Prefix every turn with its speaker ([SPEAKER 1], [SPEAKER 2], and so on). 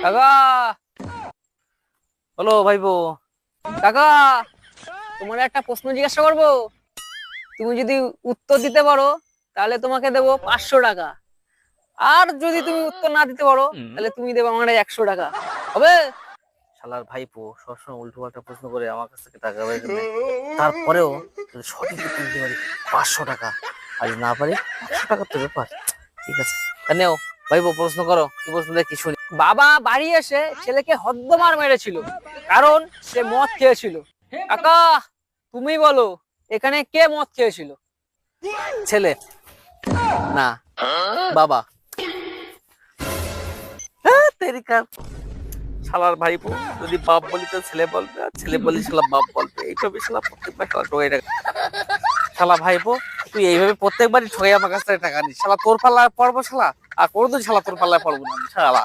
[SPEAKER 1] কাকা, বলো ভাইপো। কাকা, তোমার একটা প্রশ্ন জিজ্ঞাসা করবো। তুমি যদি উত্তর দিতে পারো তাহলে তোমাকে দেবো 500 টাকা। আর যদি তুমি উত্তর না দিতে পারো তাহলে তুমি দেবো আমার 100 টাকা। হবে? শালার ভাইপো সবসময় উল্টো পাল্টা প্রশ্ন করে আমার কাছ থেকে টাকা বের করে নেয়। তারপরেও যদি সঠিক উত্তর দিতে পারি 500 টাকা, আর যদি না পারি 100 টাকার তো ব্যাপার। ঠিক আছে, তা নেও ভাইপো, প্রশ্ন করো। কি প্রশ্ন দেখি শুনি। বাবা বাড়ি এসে ছেলেকে হদ্দমার মেরেছিল কারণ সে মদ খেয়েছিল। কাকা, তুমি বলো, এখানে কে মদ খেয়েছিল? ছেলে না, বাবা। তেরিকা শালার ভাইপো, যদি বাপ বলি তো ছেলে বলবে, আর ছেলে বলি শালা বাপ বলবে। এইভাবে শালা প্রত্যেকবার শালা ঠকাই টাকা। শালা ভাইপো, তুই এইভাবে প্রত্যেকবারই ঠকাই আমার কাছ থেকে টাকা নিস। শালা তোর পাল্লায় পড়বো শালা, আর কোনোদিন শালা তোর পাল্লায় পড়বো না আমি শালা।